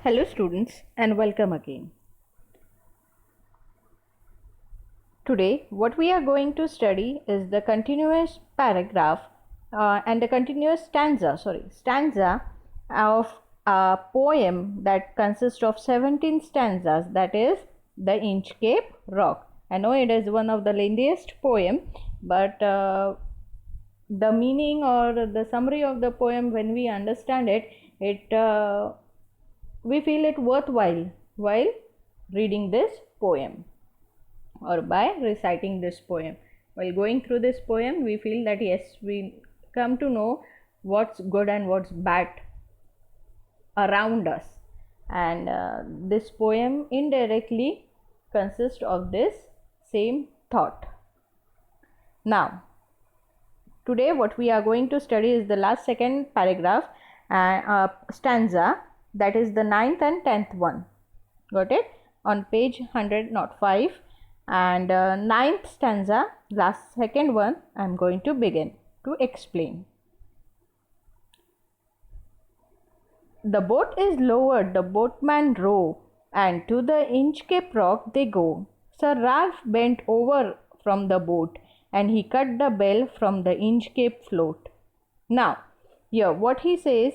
Hello students and welcome again. Today what we are going to study is the continuous paragraph and the continuous stanza of a poem that consists of 17 stanzas, that is the Inchcape Rock. I know it is one of the lengthiest poem, but the meaning or the summary of the poem, when we understand it, we feel it worthwhile while reading this poem or by reciting this poem. While going through this poem, we feel that yes, we come to know what's good and what's bad around us, and this poem indirectly consists of this same thought. Now today what we are going to study is the last second paragraph stanza, that is the 9th and 10th one. Got it? On page 105, and 9th stanza, last second one, I am going to begin to explain. The boat is lowered, the boatman row, and to the Inchcape Rock they go. Sir Ralph bent over from the boat, and he cut the bell from the Inchcape float. Now here what he says,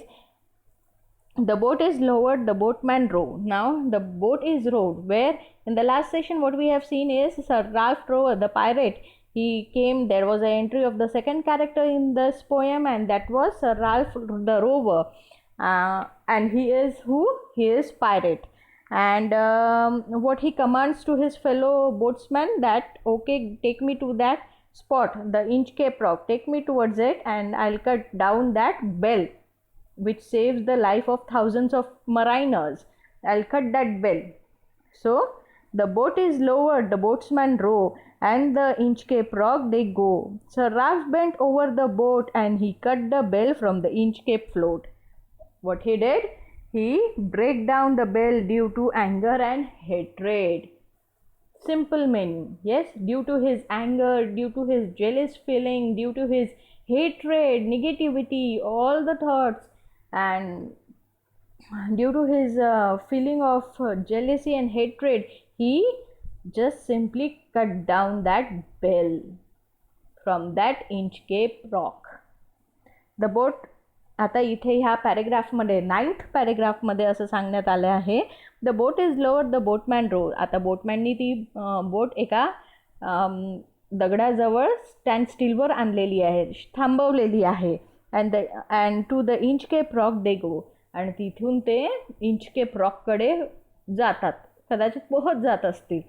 the boat is lowered, the boatman row. Now the boat is rowed, where in the last session what we have seen is Sir Ralph Rover, the pirate, he came. There was an entry of the second character in this poem, and that was Sir Ralph the Rover, and he is who? He is pirate. And what he commands to his fellow boatsmen, that okay, take me to that spot, the Inchcape Rock, take me towards it, and I'll cut down that bell which saves the life of thousands of mariners. I'll cut that bell. So the boat is lowered, the boatsman row, and the Inchcape Rock they go. Sir Ralph bent over the boat, and he cut the bell from the Inchcape float. What he did? He break down the bell due to anger and hatred. Simple meaning. Yes, due to his anger, due to his jealous feeling, due to his hatred, negativity, all the thoughts, and due to his feeling of jealousy and hatred, he just simply cut down that bell from that Inchcape Rock. The boat, आता इथे ह्या पॅरेग्राफमध्ये 9th पॅरेग्राफमध्ये असं सांगण्यात आलं आहे, the boat is lower the boatman row. आता बोटमॅननी ती बोट एका दगडाजवळ स्टँड स्टीलवर आणलेली आहे, थांबवलेली आहे. And to the Inchcape rock they go, आणि तिथून ते इंचकेप रॉककडे जातात, कदाचित पोहत जात असतील.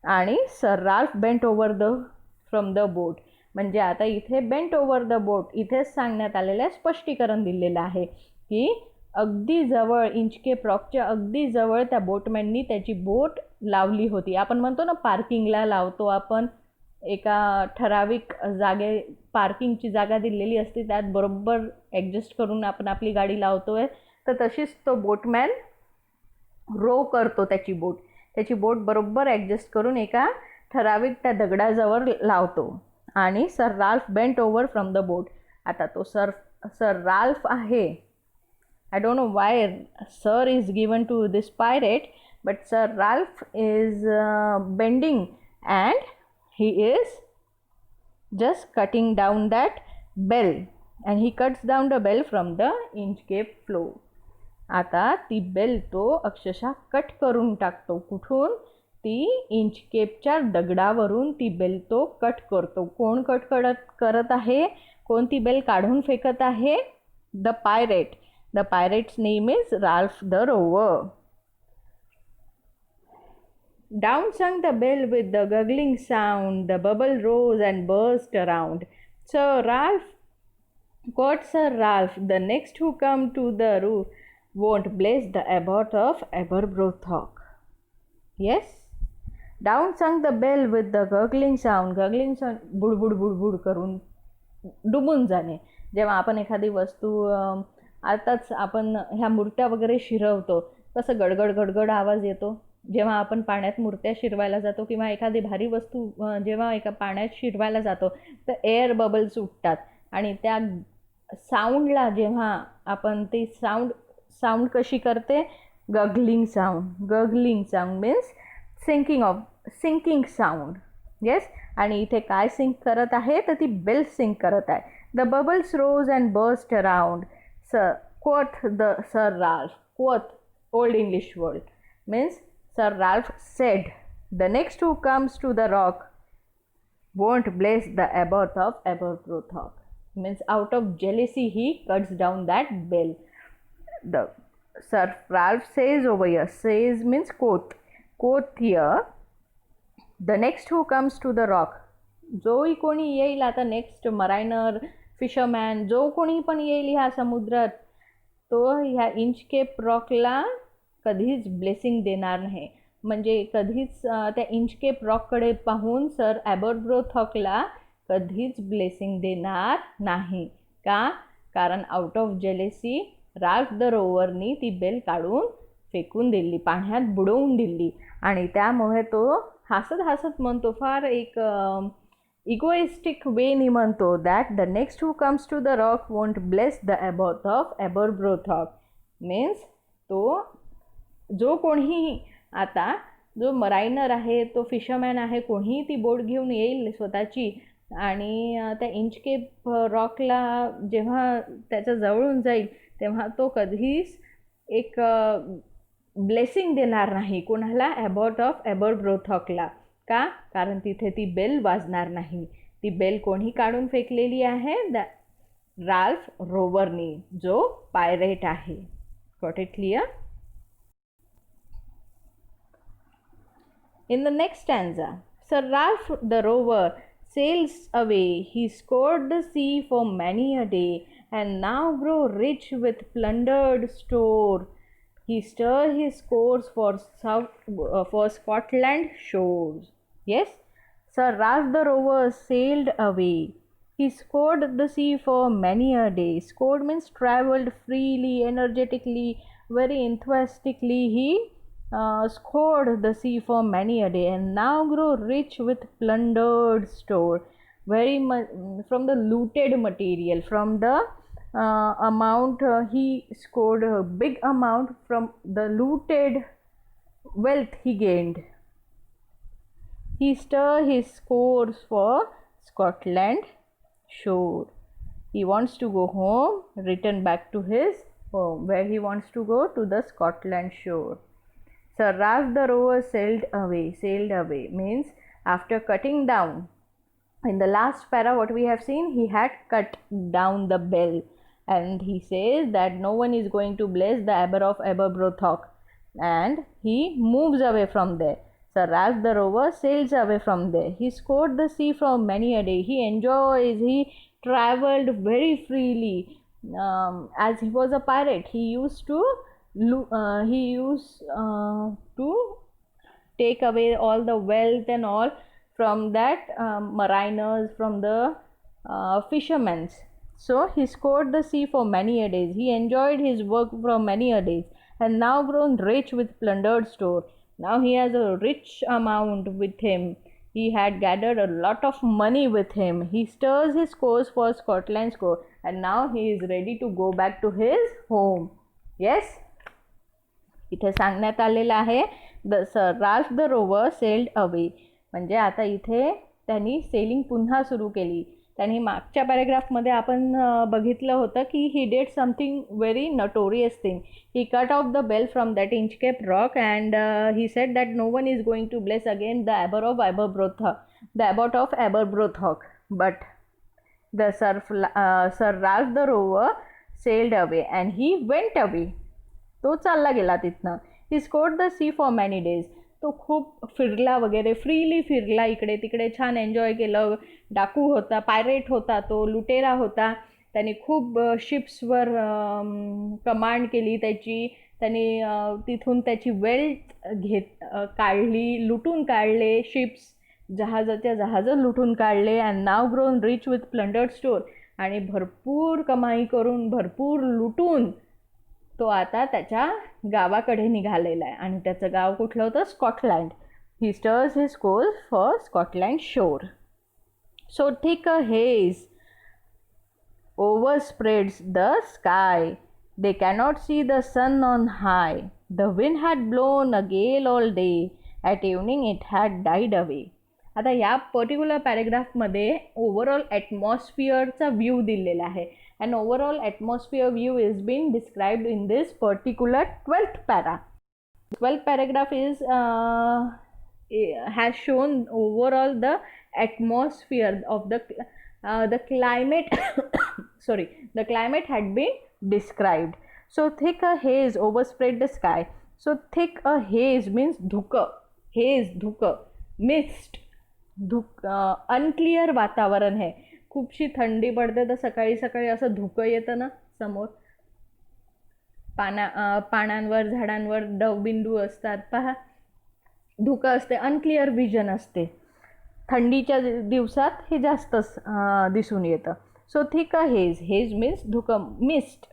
आणि sir Ralph bent over the from the boat, म्हणजे आता इथे बेंट ओव्हर द बोट इथेच सांगण्यात आलेलं आहे, स्पष्टीकरण दिलेलं आहे की अगदी जवळ, इंचकेप रॉकच्या अगदी जवळ त्या बोटमॅननी त्याची बोट लावली होती. आपण म्हणतो ना पार्किंगला लावतो आपण, एका ठराविक जागे पार्किंगची जागा दिलेली असते, त्यात बरोबर ॲडजस्ट करून आपण आपली गाडी लावतोय, तर तशीच तो बोटमॅन रो करतो त्याची बोट बरोबर ॲडजस्ट करून एका ठराविक त्या दगडाजवळ लावतो. आणि sir Ralph bent over from the boat. आता तो सर राल्फ आहे, I don't know why sir is given to this pirate, but sir Ralph is bending and he is just cutting down that bell, and he cuts down the bell from the Inchcape float. आता ती bell तो अक्षरशः cut करून टाकतो. कुठून? ती इंचकेपच्या दगडावरून ती bell तो कट करतो. कोण कट करत आहे? कोण ती बेल काढून फेकत आहे? The pirate. The pirates name is Ralph the rover. Down sung the bell with the gurgling sound, the bubble rose and burst around. Sir Ralph, quoth Sir Ralph, the next who come to the roof won't bless the abbot of Aberbrothok. Yes? Down sung the bell with the gurgling sound. Gurgling sound, बुडबुड बुडबुड करून डुबून जाणे. जेव्हा आपण एखादी वस्तू, आताच आपण ह्या मूर्त्या वगैरे शिरवतो, कसं गडगड गडगड आवाज येतो जेव्हा आपण पाण्यात मूर्त्या शिरवायला जातो, किंवा एखादी भारी वस्तू जेव्हा एका पाण्यात शिरवायला जातो तर एअर बबल्स उठतात, आणि त्या साऊंडला जेव्हा आपण ते साऊंड कशी करते, Gurgling sound means sinking sound. Yes, आणि इथे काय सिंक करत आहे तर ती बेल सिंक करत आहे. The bubbles rose and burst around. Quoth Sir Ralph. Quoth, Old English word, means Sir Ralph said, the next who comes to the rock won't bless the abbot of Aberbrothock. Means out of jealousy he cuts down that bell. The Sir Ralph says over here, says means quoth here, the next who comes to the rock. जोही कोणी येईल आता next, मरायनर, fisherman, जो कोणी पण येईल ह्या समुद्रात, तो ह्या इंचकेप रॉकला कधीच ब्लेसिंग देणार नाही. म्हणजे कधीच त्या इंचकेप रॉककडे पाहून सर ॲबरब्रोथॉकला कधीच ब्लेसिंग देणार नाही. का? कारण out of jealousy Ralph the रोवरनी ती बेल काढून फेकून दिली, पाण्यात बुडवून दिली. आणि त्यामुळे तो हसत हसत म्हणतो, फार एक इगोइस्टिक वेनी म्हणतो, that the next who comes to the rock won't bless the abbot of Aberbrothok. Means तो जो कोणी आता जो मरायनर आहे, तो फिशरमॅन आहे, कोणीही ती बोट घेऊन येईल स्वतःची आणि त्या इंचकेप रॉकला जेव्हा त्याच्या जवळून जाईल तेव्हा तो कधीच एक ब्लेसिंग देणार नाही कोणाला, अबॉट ऑफ एबरब्रोथॉकला. का? कारण तिथे ती बेल वाजणार नाही. ती बेल कोणी काढून फेकलेली आहे? राल्फ रोवरनी, जो पायरेट आहे. Got it clear? In the next stanza, Sir Ralph the rover sails away. He scoured the sea for many a day, and now grow rich with plundered store. He stirred his course for Scotland shores. Yes, Sir Ralph the rover sailed away. He scoured the sea for many a day. Scoured means travelled freely, energetically, very enthusiastically. He scoured the sea for many a day, and now grow rich with plundered store. Very much from the looted material, from the amount he scored a big amount from the looted wealth he gained. He stirred his course for Scotland shore. He wants to go home, return back to his home. Where he wants to go? To the Scotland shore. Sir Ralph the rover sailed away. Sailed away means after cutting down. In the last para what we have seen, he had cut down the bell, and he says that no one is going to bless the Abbot of Aberbrothock, and he moves away from there. Sir Ralph the rover sails away from there. He scoured the sea for many a day. He enjoys, he travelled very freely. As he was a pirate, he used to take away all the wealth and all from that mariners, from the fishermen. So he scoured the sea for many a days. He enjoyed his work for many a days, and now grown rich with plundered store. Now he has a rich amount with him. He had gathered a lot of money with him. He stirs his course for Scotland's coast, and now he is ready to go back to his home. Yes, इथे सांगण्यात आलेलं आहे the Sir Ralph the rover sailed away. म्हणजे आता इथे त्यांनी selling पुन्हा सुरू केली. त्यांनी मागच्या पॅरेग्राफमध्ये आपण बघितलं होतं की he did something very notorious thing. He cut off the bell from that Inchcape rock, and he said that no one is going to bless again the abbot of Aberbrothok. But the Sir Ralph the rover sailed away and he went away. तो चालला गेला तिथनं. He scoured the sea for many days. तो खूप फिरला वगैरे, freely फिरला, इकडे तिकडे छान एन्जॉय केलं. डाकू होता, पायरेट होता, तो लुटेरा होता. त्याने खूप शिप्सवर कमांड केली त्याची. त्याने तिथून त्याची वेल्थ काढली, लुटून काढले. शिप्स, जहाजं लुटून काढले. And now grown rich with plundered store. आणि भरपूर कमाई करून, भरपूर लुटून तो आता त्याच्या गावाकडे निघालेला आहे. आणि त्याचं गाव कुठलं होतं? Scotland. He steers his course for Scotland shore. So thick a haze overspreads the sky. They cannot see the sun on high. The wind had blown a gale all day. At evening it had died away. आता या particular पॅरेग्राफमध्ये overall ॲटमॉस्फिअरचा view दिलेला आहे. And overall atmosphere view is been described in this particular 12th para. 12th paragraph is has shown overall the atmosphere of the climate sorry, the climate had been described. So thick a haze overspread the sky. So thick a haze means धुकं, haze धुकं, mist unclear वातावरण आहे. खूपशी थंडी पडते तर सकाळी सकाळी असं धुकं येतं ना समोर, पानांवर झाडांवर दवबिंदू असतात पहा, धुकं असते, अनक्लिअर विजन असते. थंडीच्या दिवसात हे जास्त दिसून येतं. So thick a haze, haze means धुकं, मिस्ट.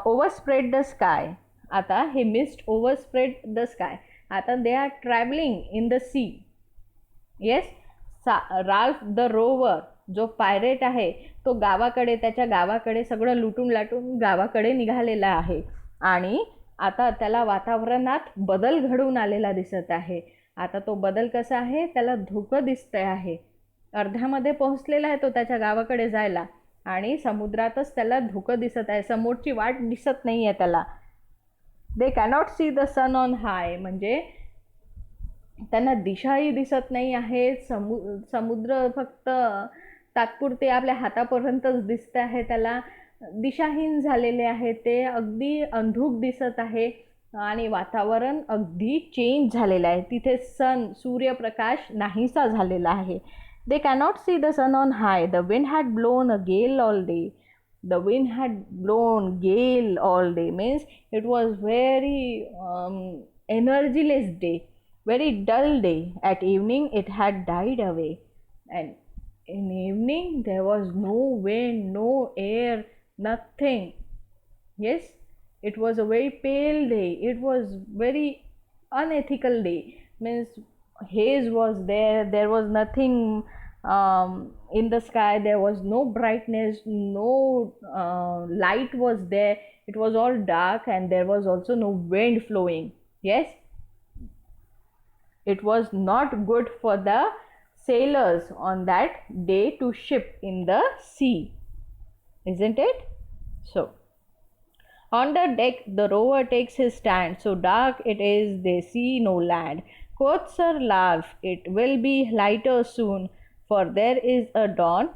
Overspread the sky. आता हे मिस्ट ओव्हरस्प्रेड द स्काय. आता they are travelling in the sea. Yes, Ralph the rover जो पायरेट आहे तो गावाकडे, त्याच्या गावाकडे सगळं लुटून लाटून गावाकडे निघालेला आहे. आणि आता त्याला वातावरणात बदल घडून आलेला दिसत आहे. आता तो बदल कसा आहे, त्याला धुकं दिसतं आहे. अर्ध्यामध्ये पोहोचलेला आहे तो त्याच्या गावाकडे जायला आणि समुद्रातच त्याला धुकं दिसत आहे, समोरची वाट दिसत नाही आहे त्याला. They cannot see the sun on high, म्हणजे त्यांना दिशाही दिसत नाही आहे. समुद्र फक्त तात्पुरते आपल्या हातापर्यंतच दिसते आहे, त्याला दिशाहीन झालेले आहे, ते अगदी अंधुक दिसत आहे आणि वातावरण अगदी चेंज झालेलं आहे. तिथे सूर्यप्रकाश नाहीसा झालेला आहे. They cannot see the sun on high. The wind had blown a gale all day. The wind had blown gale all day means it was very energyless day, very dull day. At evening it had died away, and in evening there was no wind, no air, nothing. Yes, it was a very pale day. It was very unethical day, means haze was there, there was nothing in the sky, there was no brightness, no light was there. It was all dark and there was also no wind flowing. Yes, it was not good for the sailors on that day to ship in the sea, isn't it? So on the deck the rower takes his stand. So dark it is, they see no land. Quoth Sir Ralph, it will be lighter soon, for there is a dawn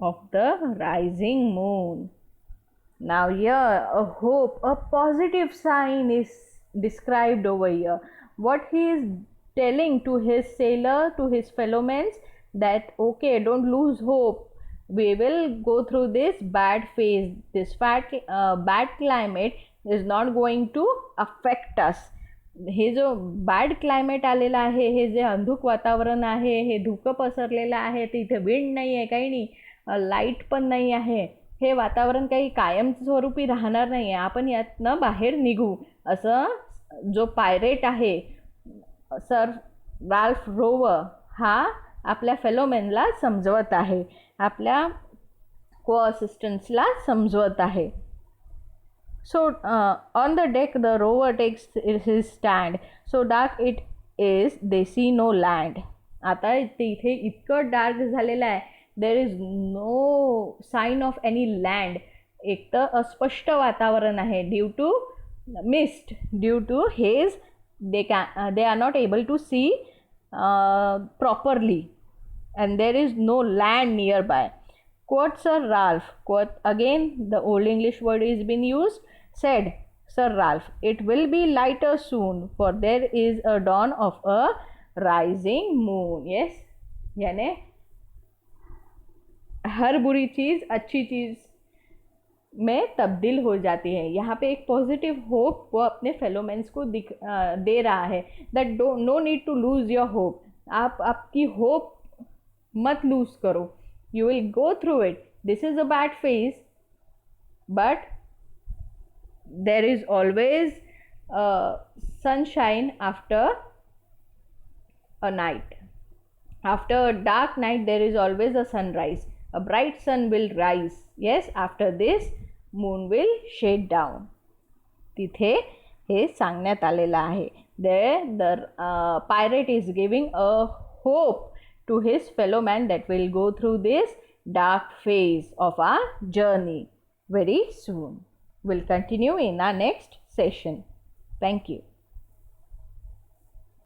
of the rising moon. Now here a hope, a positive sign is described over here. What he is telling to his sailor, to his fellow men, that okay, don't lose hope. We will go through this bad phase. This bad climate is not going to affect us. हे जो bad climate आलेला आहे, हे जे अंधुक वातावरण आहे, हे धुकं पसरलेलं आहे, तिथे विंड नाही आहे, काही नाही, लाईट पण नाही आहे, हे वातावरण काही कायमस्वरूपी राहणार नाही आहे, आपण यातनं बाहेर निघू, असं जो पायरेट आहे सर राल्फ रोवर हा आपल्या फेलोमेनला समजवत आहे, आपल्या को असिस्टंट्सला समजवत आहे. So on the deck the rover takes his stand. So dark it is, they see no land. आता तिथे इतकं डार्क झालेलं आहे, there is no sign of any land. एक तर अस्पष्ट वातावरण आहे, due to mist, due to haze, they are not able to see properly, and there is no land nearby. Quoth Sir Ralph, quoth again the old English word is been used. Said Sir Ralph, it will be lighter soon, for there is a dawn of a rising moon. Yes, यानी हर बुरी चीज़ अच्छी चीज़ में तब्दील हो जाती है. यहाँ पे एक पॉजिटिव होप वो अपने फेलोमेंस को दे रहा है, that no need to lose your hope. आप आपकी होप मत लूज़ करो. You will go through it. This is a bad phase, but there is always sunshine after a night. After a dark night there is always a sunrise. A bright sun will rise. Yes, after this moon will shade down. तिथे हे सांगण्यात आलेलं आहे. The pirate is giving a hope to his fellow man that will go through this dark phase of our journey very soon. We'll continue in our next session. Thank you.